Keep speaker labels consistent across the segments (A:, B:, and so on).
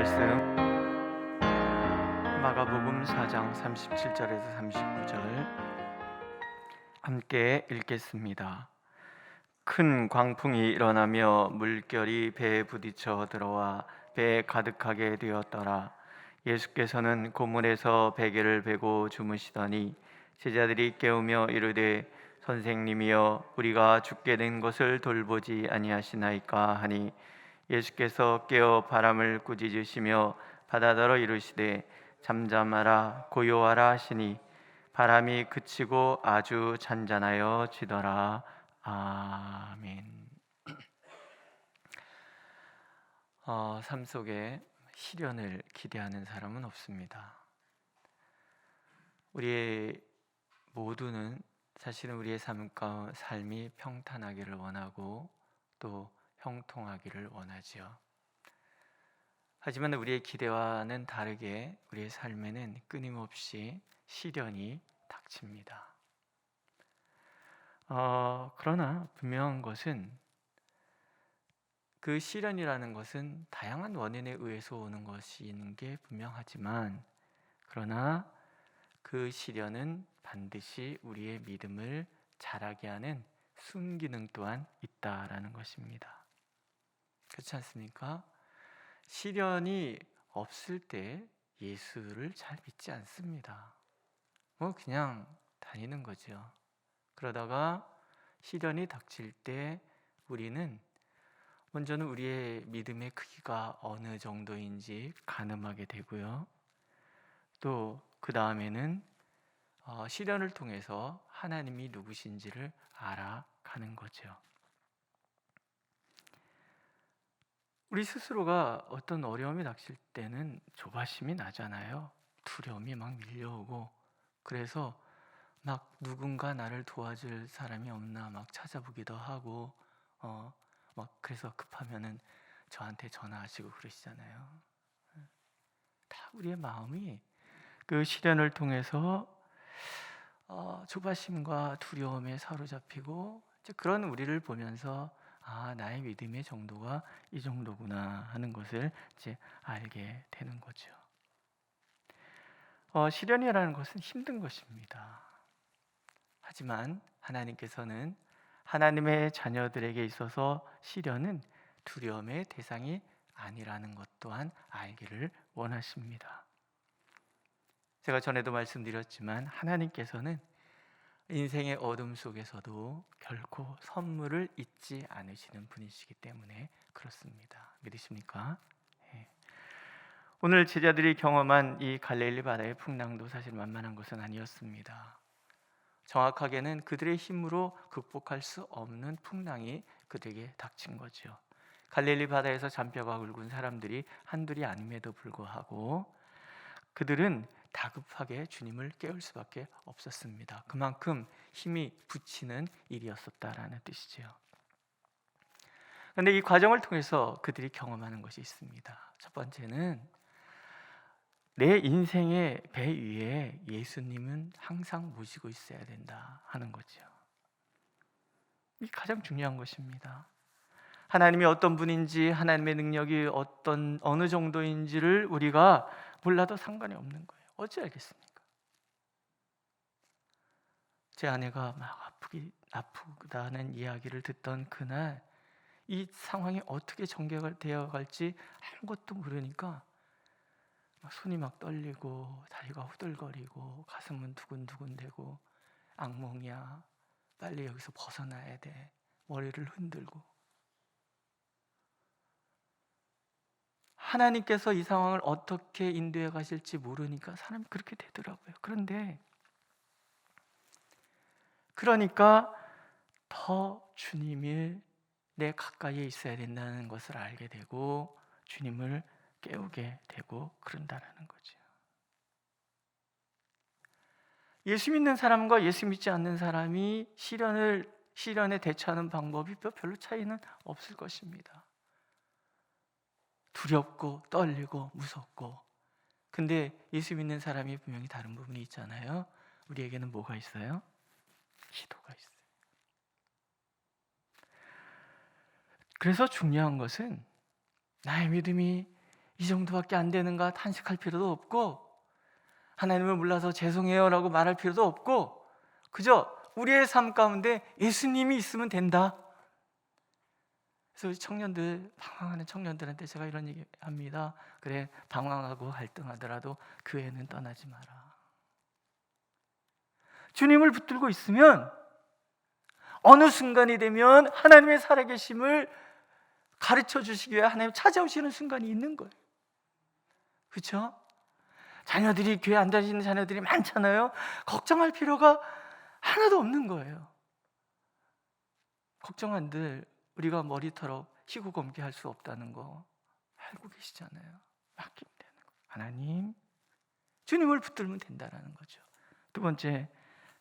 A: 말씀 마가복음 4장 37절에서 39절 함께 읽겠습니다. 큰 광풍이 일어나며 물결이 배에 부딪혀 들어와 배에 가득하게 되었더라. 예수께서는 고물에서 베개를 베고 주무시더니 제자들이 깨우며 이르되 선생님이여 우리가 죽게 된 것을 돌보지 아니하시나이까 하니 예수께서 깨어 바람을 꾸짖으시며 바다더러 이르시되 잠잠하라 고요하라 하시니 바람이 그치고 아주 잔잔하여 지더라. 아멘. 삶 속에 시련을 기대하는 사람은 없습니다. 우리 모두는 사실은 우리의 삶이 평탄하기를 원하고 또 형통하기를 원하지요. 하지만 우리의 기대와는 다르게 우리의 삶에는 끊임없이 시련이 닥칩니다. 그러나 분명한 것은 그 시련이라는 것은 다양한 원인에 의해서 오는 것인 게 분명하지만 그러나 그 시련은 반드시 우리의 믿음을 자라게 하는 순기능 또한 있다라는 것입니다. 그렇지 않습니까? 시련이 없을 때 예수를 잘 믿지 않습니다. 그냥 다니는 거죠. 그러다가 시련이 닥칠 때 우리는 먼저는 우리의 믿음의 크기가 어느 정도인지 가늠하게 되고요. 또 그 다음에는 시련을 통해서 하나님이 누구신지를 알아가는 거죠. 우리 스스로가 어떤 어려움이 닥칠 때는 조바심이 나잖아요. 두려움이 막 밀려오고 그래서 막 누군가 나를 도와줄 사람이 없나 막 찾아보기도 하고 막 그래서 급하면은 저한테 전화하시고 그러시잖아요. 다 우리의 마음이 그 시련을 통해서 조바심과 두려움에 사로잡히고 이제 그런 우리를 보면서 나의 믿음의 정도가 이 정도구나 하는 것을 이제 알게 되는 거죠. 시련이라는 것은 힘든 것입니다. 하지만 하나님께서는 하나님의 자녀들에게 있어서 시련은 두려움의 대상이 아니라는 것 또한 알기를 원하십니다. 제가 전에도 말씀드렸지만 하나님께서는 인생의 어둠 속에서도 결코 선물을 잊지 않으시는 분이시기 때문에 그렇습니다. 믿으십니까? 예. 오늘 제자들이 경험한 이 갈릴리 바다의 풍랑도 사실 만만한 것은 아니었습니다. 정확하게는 그들의 힘으로 극복할 수 없는 풍랑이 그들에게 닥친 거죠. 갈릴리 바다에서 잔뼈가 굵은 사람들이 한둘이 아님에도 불구하고 그들은 다급하게 주님을 깨울 수밖에 없었습니다. 그만큼 힘이 붙이는 일이었었다라는 뜻이죠. 그런데 이 과정을 통해서 그들이 경험하는 것이 있습니다. 첫 번째는 내 인생의 배 위에 예수님은 항상 모시고 있어야 된다 하는 거죠. 이 가장 중요한 것입니다. 하나님이 어떤 분인지 하나님의 능력이 어느 정도인지를 우리가 몰라도 상관이 없는 거예요. 어찌 알겠습니까? 제 아내가 막 아프다는 이야기를 듣던 그날 이 상황이 어떻게 전개되어 갈지 아무것도 모르니까 손이 막 떨리고 다리가 후들거리고 가슴은 두근두근대고 악몽이야, 빨리 여기서 벗어나야 돼, 머리를 흔들고. 하나님께서 이 상황을 어떻게 인도해 가실지 모르니까 사람이 그렇게 되더라고요. 그러니까 더 주님이 내 가까이에 있어야 된다는 것을 알게 되고 주님을 깨우게 되고 그런다라는 거죠. 예수 믿는 사람과 예수 믿지 않는 사람이 시련에 대처하는 방법이 별로 차이는 없을 것입니다. 두렵고 떨리고 무섭고. 근데 예수 믿는 사람이 분명히 다른 부분이 있잖아요. 우리에게는 뭐가 있어요? 기도가 있어요. 그래서 중요한 것은 나의 믿음이 이 정도밖에 안 되는가 탄식할 필요도 없고, 하나님을 몰라서 죄송해요라고 말할 필요도 없고, 그저 우리의 삶 가운데 예수님이 있으면 된다. 그래서 우리 청년들, 방황하는 청년들한테 제가 이런 얘기 합니다. 그래, 방황하고 갈등하더라도 교회는 떠나지 마라. 주님을 붙들고 있으면 어느 순간이 되면 하나님의 살아계심을 가르쳐 주시기 위해 하나님 찾아오시는 순간이 있는 거예요. 그렇죠? 자녀들이 교회 안 다니시는 자녀들이 많잖아요. 걱정할 필요가 하나도 없는 거예요. 걱정한들 우리가 머리털어 희고 검게 할 수 없다는 거 알고 계시잖아요. 맡기면 되는 거예요. 하나님, 주님을 붙들면 된다는 거죠. 두 번째,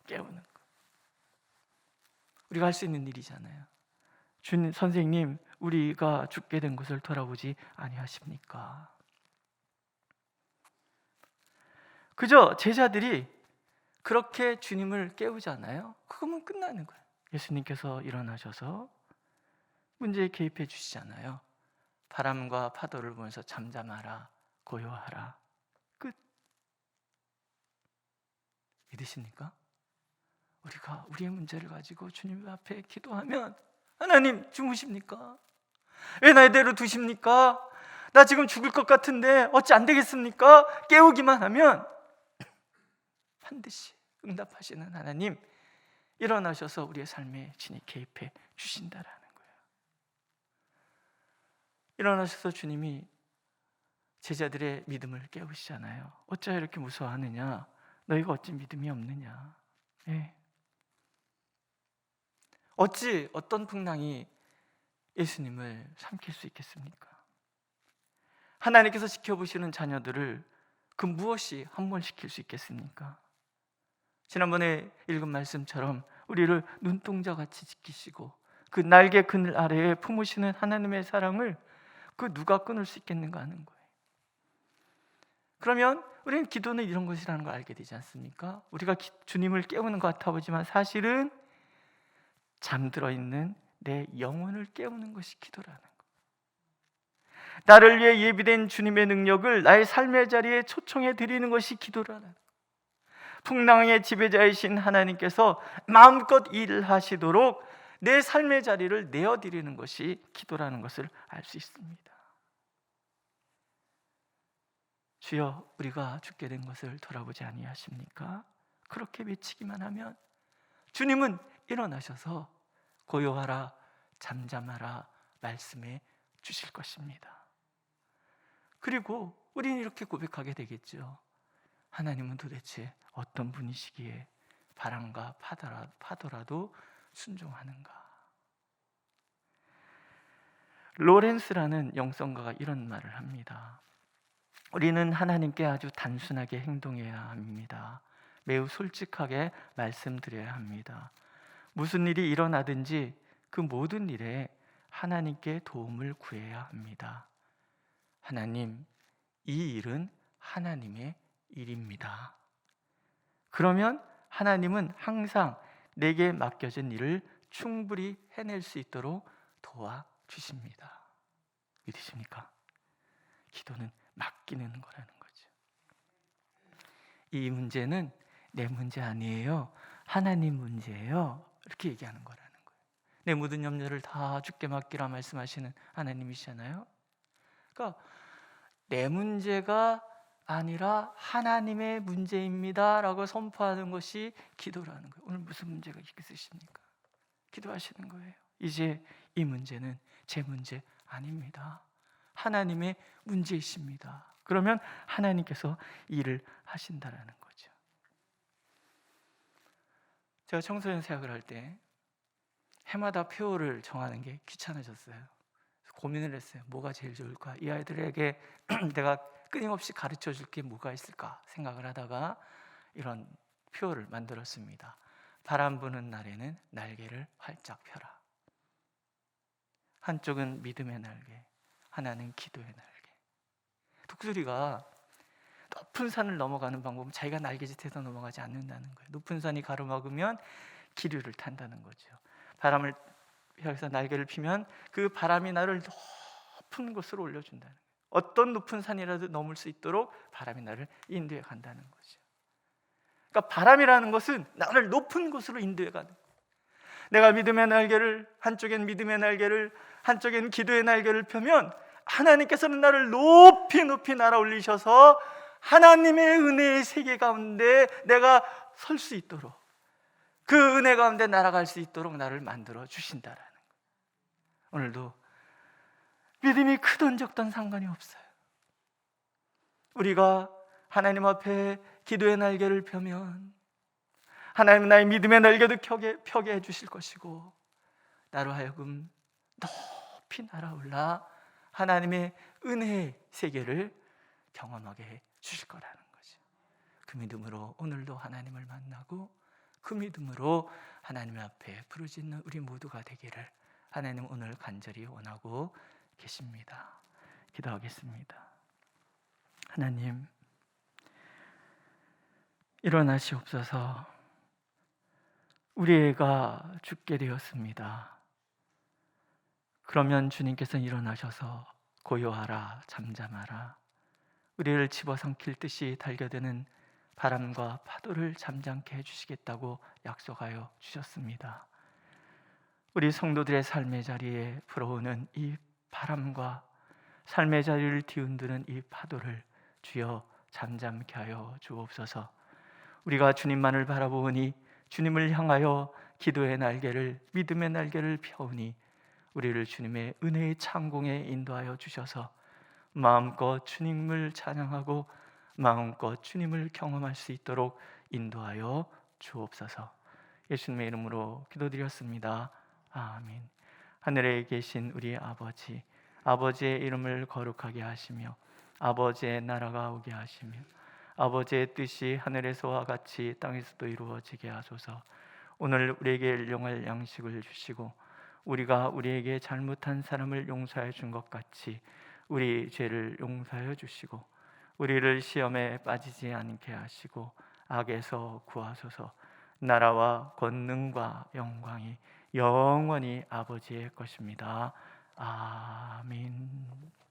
A: 깨우는 거. 우리가 할 수 있는 일이잖아요. 주님, 선생님, 우리가 죽게 된 것을 돌아보지 아니하십니까? 그저 제자들이 그렇게 주님을 깨우잖아요. 그거면 끝나는 거예요. 예수님께서 일어나셔서 문제에 개입해 주시잖아요. 바람과 파도를 보면서 잠잠하라, 고요하라. 끝. 믿으십니까? 우리가 우리의 문제를 가지고 주님 앞에 기도하면 하나님 주무십니까? 왜 나이대로 두십니까? 나 지금 죽을 것 같은데 어찌 안 되겠습니까? 깨우기만 하면 반드시 응답하시는 하나님, 일어나셔서 우리의 삶에 진히 개입해 주신다라는 거예요. 일어나셔서 주님이 제자들의 믿음을 깨우시잖아요. 어찌 이렇게 무서워하느냐? 너희가 어찌 믿음이 없느냐? 네. 어찌 어떤 풍랑이 예수님을 삼킬 수 있겠습니까? 하나님께서 지켜보시는 자녀들을 그 무엇이 함몰시킬 수 있겠습니까? 지난번에 읽은 말씀처럼 우리를 눈동자같이 지키시고 그 날개 그늘 아래에 품으시는 하나님의 사랑을 그 누가 끊을 수 있겠는가 하는 거예요. 그러면 우리는 기도는 이런 것이라는 걸 알게 되지 않습니까? 우리가 주님을 깨우는 것 같아 보지만 사실은 잠들어 있는 내 영혼을 깨우는 것이 기도라는 거예요. 나를 위해 예비된 주님의 능력을 나의 삶의 자리에 초청해 드리는 것이 기도라는 거예요. 풍랑의 지배자이신 하나님께서 마음껏 일하시도록 내 삶의 자리를 내어드리는 것이 기도라는 것을 알 수 있습니다. 주여, 우리가 죽게 된 것을 돌아보지 아니하십니까? 그렇게 외치기만 하면 주님은 일어나셔서 고요하라, 잠잠하라 말씀해 주실 것입니다. 그리고 우리는 이렇게 고백하게 되겠죠. 하나님은 도대체 어떤 분이시기에 바람과 파도라도 순종하는가? 로렌스라는 영성가가 이런 말을 합니다. 우리는 하나님께 아주 단순하게 행동해야 합니다. 매우 솔직하게 말씀드려야 합니다. 무슨 일이 일어나든지 그 모든 일에 하나님께 도움을 구해야 합니다. 하나님, 이 일은 하나님의 일입니다. 그러면 하나님은 항상 내게 맡겨진 일을 충분히 해낼 수 있도록 도와주십니다. 믿으십니까? 기도는 맡기는 거라는 거죠. 이 문제는 내 문제 아니에요. 하나님 문제예요. 이렇게 얘기하는 거라는 거예요. 내 모든 염려를 다 주께 맡기라 말씀하시는 하나님이시잖아요. 그러니까 내 문제가 아니라 하나님의 문제입니다 라고 선포하는 것이 기도라는 거예요. 오늘 무슨 문제가 있으십니까? 기도하시는 거예요. 이제 이 문제는 제 문제 아닙니다. 하나님의 문제이십니다. 그러면 하나님께서 일을 하신다라는 거죠. 제가 청소년 사역을 할 때 해마다 표를 정하는 게 귀찮아졌어요. 고민을 했어요. 뭐가 제일 좋을까? 이 아이들에게 내가 끊임없이 가르쳐 줄 게 뭐가 있을까 생각을 하다가 이런 표를 만들었습니다. 바람 부는 날에는 날개를 활짝 펴라. 한쪽은 믿음의 날개, 하나는 기도의 날개. 독수리가 높은 산을 넘어가는 방법은 자기가 날개짓해서 넘어가지 않는다는 거예요. 높은 산이 가로막으면 기류를 탄다는 거죠. 바람을 향해서 날개를 피면 그 바람이 나를 높은 곳으로 올려준다는 거예요. 어떤 높은 산이라도 넘을 수 있도록 바람이 나를 인도해 간다는 거죠. 그러니까 바람이라는 것은 나를 높은 곳으로 인도해 가는 거예요. 내가 믿음의 날개를, 한쪽엔 믿음의 날개를, 한쪽엔 기도의 날개를 펴면 하나님께서는 나를 높이 높이 날아 올리셔서 하나님의 은혜의 세계 가운데 내가 설 수 있도록, 그 은혜 가운데 날아갈 수 있도록 나를 만들어 주신다라는 거예요. 오늘도 믿음이 크든 적든 상관이 없어요. 우리가 하나님 앞에 기도의 날개를 펴면 하나님은 나의 믿음의 날개도 펴게 해주실 것이고, 나로 하여금 높이 날아올라 하나님의 은혜의 세계를 경험하게 해 주실 거라는 거죠. 그 믿음으로 오늘도 하나님을 만나고, 그 믿음으로 하나님 앞에 부르짖는 우리 모두가 되기를 하나님 오늘 간절히 원하고 계십니다. 기도하겠습니다. 하나님, 일어나시옵소서. 우리 애가 죽게 되었습니다. 그러면 주님께서는 일어나셔서 고요하라, 잠잠하라, 우리를 집어삼킬 듯이 달겨드는 바람과 파도를 잠잠케 해주시겠다고 약속하여 주셨습니다. 우리 성도들의 삶의 자리에 불어오는 이 바람과 삶의 자리를 뒤흔드는 이 파도를 주여 잠잠케 하여 주옵소서. 우리가 주님만을 바라보니, 주님을 향하여 기도의 날개를, 믿음의 날개를 펴오니 우리를 주님의 은혜의 창공에 인도하여 주셔서 마음껏 주님을 찬양하고 마음껏 주님을 경험할 수 있도록 인도하여 주옵소서. 예수님의 이름으로 기도드렸습니다. 아멘. 하늘에 계신 우리 아버지, 아버지의 이름을 거룩하게 하시며 아버지의 나라가 오게 하시며 아버지의 뜻이 하늘에서와 같이 땅에서도 이루어지게 하소서. 오늘 우리에게 일용할 양식을 주시고, 우리가 우리에게 잘못한 사람을 용서해 준 것 같이 우리 죄를 용서해 주시고, 우리를 시험에 빠지지 않게 하시고 악에서 구하소서. 나라와 권능과 영광이 영원히 아버지의 것입니다. 아멘.